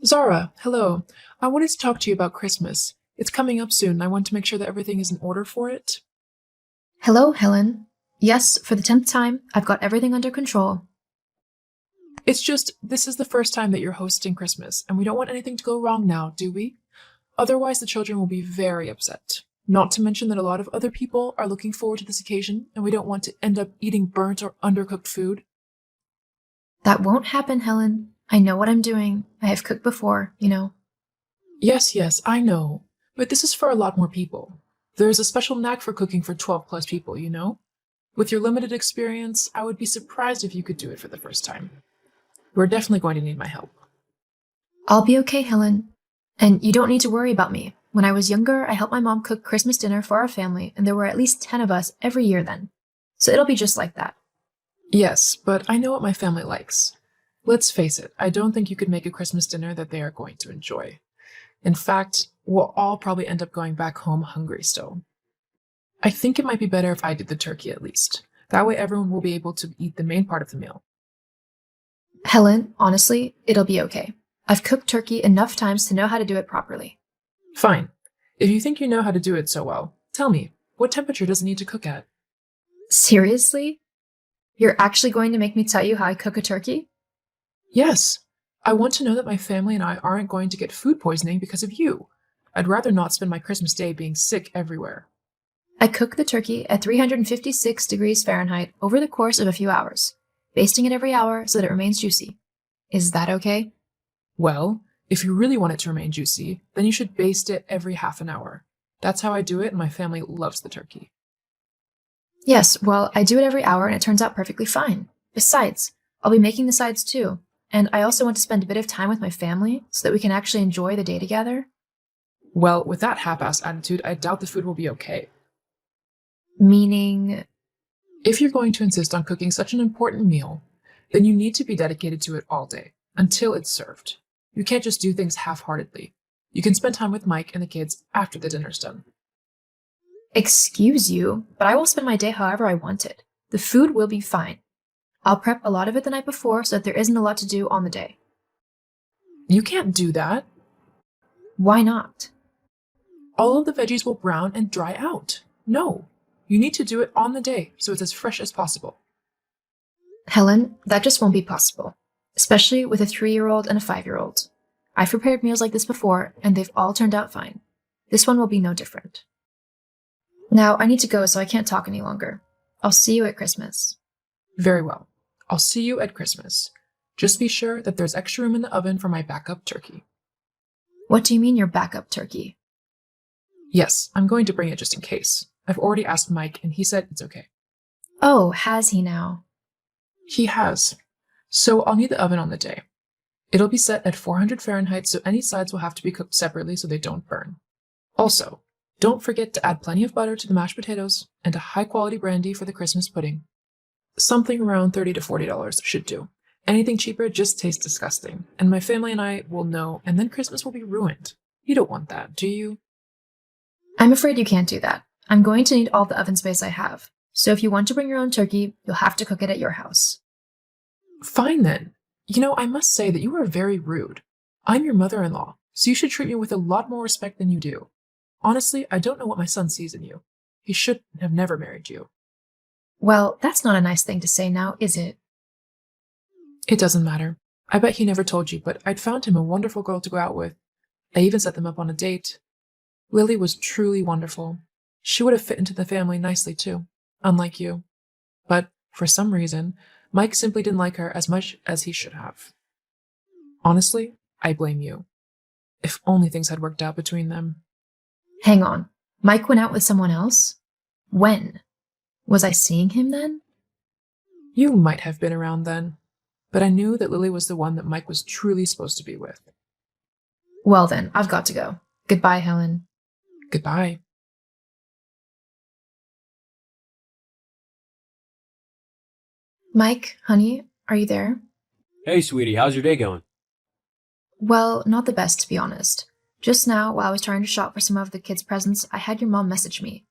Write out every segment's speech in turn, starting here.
Zara, hello. I wanted to talk to you about Christmas. It's coming up soon, and I want to make sure that everything is in order for it. Hello, Helen. Yes, for the 10th time, I've got everything under control. It's just, this is the first time that you're hosting Christmas, and we don't want anything to go wrong now, do we? Otherwise, the children will be very upset. Not to mention that a lot of other people are looking forward to this occasion, and we don't want to end up eating burnt or undercooked food. That won't happen, Helen. I know what I'm doing. I have cooked before. Yes, I know. But this is for a lot more people. There's a special knack for cooking for 12 plus people, you know? With your limited experience, I would be surprised if you could do it for the first time. We're definitely going to need my help. I'll be okay, Helen. And you don't need to worry about me. When I was younger, I helped my mom cook Christmas dinner for our family, and there were at least 10 of us every year then. So it'll be just like that. Yes, but I know what my family likes. Let's face it, I don't think you could make a Christmas dinner that they are going to enjoy. In fact, we'll all probably end up going back home hungry still. I think it might be better if I did the turkey at least. That way everyone will be able to eat the main part of the meal. Helen, honestly, it'll be okay. I've cooked turkey enough times to know how to do it properly. Fine. If you think you know how to do it so well, tell me, what temperature does it need to cook at? Seriously? You're actually going to make me tell you how I cook a turkey? Yes. I want to know that my family and I aren't going to get food poisoning because of you. I'd rather not spend my Christmas day being sick everywhere. I cook the turkey at 356 degrees Fahrenheit over the course of a few hours, basting it every hour so that it remains juicy. Is that okay? Well, if you really want it to remain juicy, then you should baste it every half an hour. That's how I do it, and my family loves the turkey. Yes, well, I do it every hour and it turns out perfectly fine. Besides, I'll be making the sides too, and I also want to spend a bit of time with my family so that we can actually enjoy the day together. Well, with that half-assed attitude, I doubt the food will be okay. Meaning, If you're going to insist on cooking such an important meal, then you need to be dedicated to it all day, until it's served. You can't just do things half-heartedly. You can spend time with Mike and the kids after the dinner's done. excuse you, but I will spend my day however I want it. The food will be fine. I'll prep a lot of it the night before so that there isn't a lot to do on the day. You can't do that. Why not? All of the veggies will brown and dry out. No, you need to do it on the day so it's as fresh as possible. Helen, that just won't be possible, especially with a 3-year-old and a 5-year-old. I've prepared meals like this before, and they've all turned out fine. This one will be no different. Now, I need to go, so I can't talk any longer. I'll see you at Christmas. Very well. I'll see you at Christmas. Just be sure that there's extra room in the oven for my backup turkey. What do you mean your backup turkey? Yes, I'm going to bring it just in case. I've already asked Mike, and he said it's okay. Oh, has he now? He has. So I'll need the oven on the day. It'll be set at 400 Fahrenheit, so any sides will have to be cooked separately so they don't burn. Also, don't forget to add plenty of butter to the mashed potatoes and a high-quality brandy for the Christmas pudding. Something around $30 to $40 should do. Anything cheaper just tastes disgusting, and my family and I will know, and then Christmas will be ruined. You don't want that, do you? I'm afraid you can't do that. I'm going to need all the oven space I have. So if you want to bring your own turkey, you'll have to cook it at your house. Fine then. You know, I must say that you are very rude. I'm your mother-in-law, so you should treat me with a lot more respect than you do. Honestly, I don't know what my son sees in you. He should have never married you. Well, that's not a nice thing to say now, is it? It doesn't matter. I bet he never told you, but I'd found him a wonderful girl to go out with. I even set them up on a date. Lily was truly wonderful. She would have fit into the family nicely too, unlike you. But for some reason, Mike simply didn't like her as much as he should have. Honestly, I blame you. If only things had worked out between them. Hang on. Mike went out with someone else? When? Was I seeing him then? You might have been around then, but I knew that Lily was the one that Mike was truly supposed to be with. Well then, I've got to go. Goodbye, Helen. Goodbye. Mike, honey, are you there? Hey, sweetie, how's your day going? Well, not the best, to be honest. Just now, while I was trying to shop for some of the kids' presents, I had your mom message me,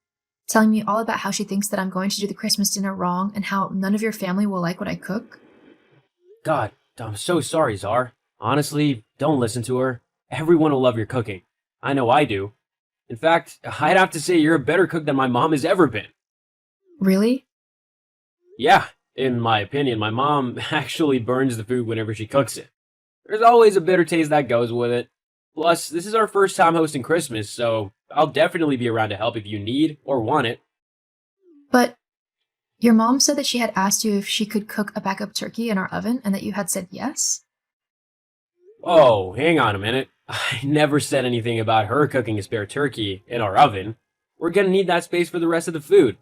telling me all about how she thinks that I'm going to do the Christmas dinner wrong and how none of your family will like what I cook. God, I'm so sorry, Czar. Honestly, don't listen to her. Everyone will love your cooking. I know I do. In fact, I'd have to say you're a better cook than my mom has ever been. Really? Yeah, in my opinion, my mom actually burns the food whenever she cooks it. There's always a bitter taste that goes with it. Plus, this is our first time hosting Christmas, so I'll definitely be around to help if you need or want it. But your mom said that she had asked you if she could cook a backup turkey in our oven and that you had said yes? Oh, hang on a minute. I never said anything about her cooking a spare turkey in our oven. We're gonna need that space for the rest of the food.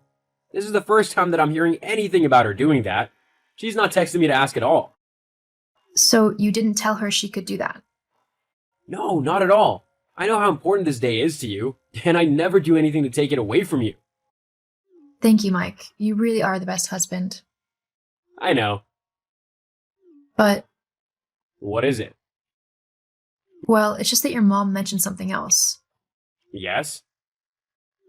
This is the first time that I'm hearing anything about her doing that. She's not texting me to ask at all. So you didn't tell her she could do that? No, not at all. I know how important this day is to you, and I never do anything to take it away from you. Thank you, Mike. You really are the best husband. I know. But, What is it? well, it's just that your mom mentioned something else. Yes?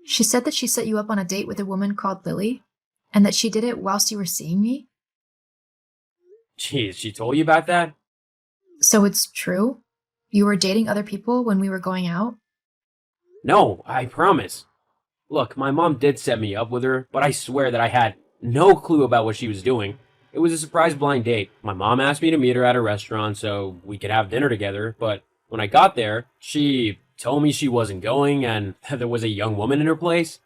She said that she set you up on a date with a woman called Lily, and that she did it whilst you were seeing me. Jeez, she told you about that? So it's true? You were dating other people when we were going out? No, I promise. Look, my mom did set me up with her, but I swear that I had no clue about what she was doing. It was a surprise blind date. My mom asked me to meet her at a restaurant so we could have dinner together, but when I got there, she told me she wasn't going and that there was a young woman in her place.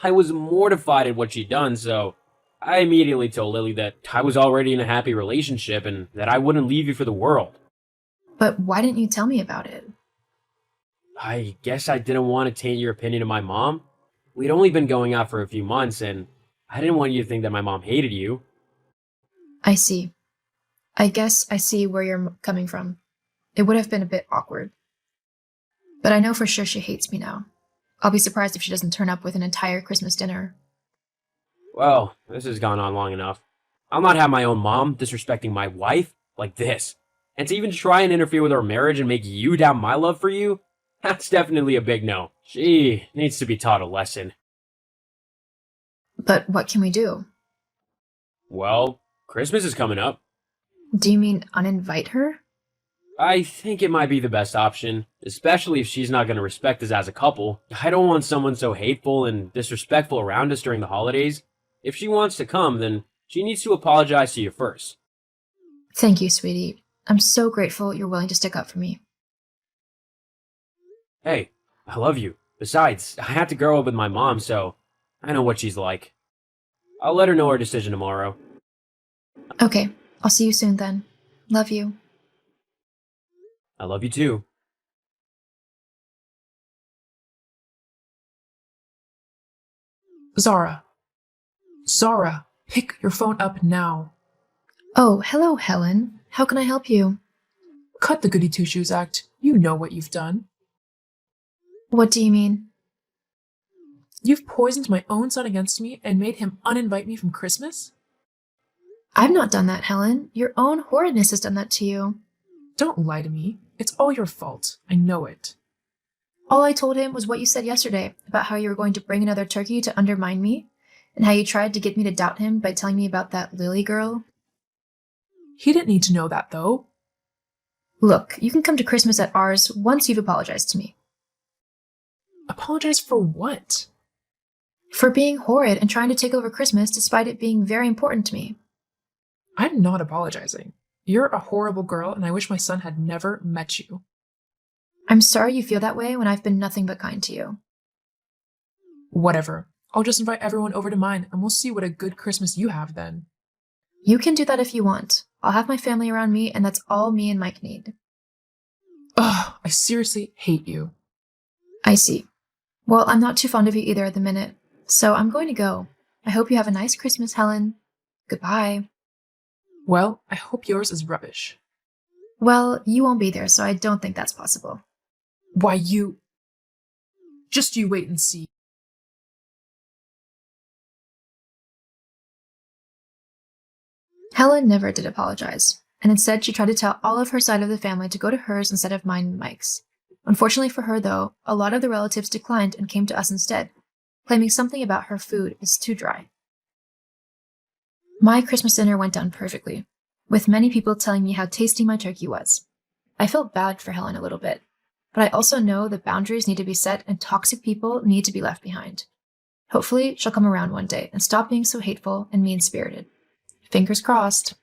I was mortified at what she'd done, so I immediately told Lily that I was already in a happy relationship and that I wouldn't leave you for the world. But why didn't you tell me about it? I guess I didn't want to taint your opinion of my mom. We'd only been going out for a few months, and I didn't want you to think that my mom hated you. I see. I guess I see where you're coming from. It would have been a bit awkward. But I know for sure she hates me now. I'll be surprised if she doesn't turn up with an entire Christmas dinner. Well, this has gone on long enough. I'll not have my own mom disrespecting my wife like this. And to even try and interfere with our marriage and make you doubt my love for you, that's definitely a big no. She needs to be taught a lesson. But what can we do? Well, Christmas is coming up. Do you mean uninvite her? I think it might be the best option, especially if she's not going to respect us as a couple. I don't want someone so hateful and disrespectful around us during the holidays. If she wants to come, then she needs to apologize to you first. Thank you, sweetie. I'm so grateful you're willing to stick up for me. Hey, I love you. Besides, I had to grow up with my mom, so I know what she's like. I'll let her know her decision tomorrow. Okay, I'll see you soon then. Love you. I love you too. Zara. Zara, pick your phone up now. Oh, hello, Helen. How can I help you? Cut the goody two-shoes act. You know what you've done. What do you mean? You've poisoned my own son against me and made him uninvite me from Christmas? I've not done that, Helen. Your own horridness has done that to you. Don't lie to me. It's all your fault. I know it. All I told him was what you said yesterday about how you were going to bring another turkey to undermine me, and how you tried to get me to doubt him by telling me about that Lily girl. He didn't need to know that, though. Look, you can come to Christmas at ours once you've apologized to me. Apologize for what? For being horrid and trying to take over Christmas despite it being very important to me. I'm not apologizing. You're a horrible girl, and I wish my son had never met you. I'm sorry you feel that way when I've been nothing but kind to you. Whatever. I'll just invite everyone over to mine, and we'll see what a good Christmas you have then. You can do that if you want. I'll have my family around me, and that's all me and Mike need. Ugh, I seriously hate you. I see. Well, I'm not too fond of you either at the minute, so I'm going to go. I hope you have a nice Christmas, Helen. Goodbye. Well, I hope yours is rubbish. Well, you won't be there, so I don't think that's possible. Why, you... Just you wait and see. Helen never did apologize, and instead she tried to tell all of her side of the family to go to hers instead of mine and Mike's. Unfortunately for her, though, a lot of the relatives declined and came to us instead, claiming something about her food is too dry. My Christmas dinner went down perfectly. with many people telling me how tasty my turkey was. I felt bad for Helen a little bit, but I also know that boundaries need to be set and toxic people need to be left behind. Hopefully, she'll come around one day and stop being so hateful and mean-spirited. Fingers crossed.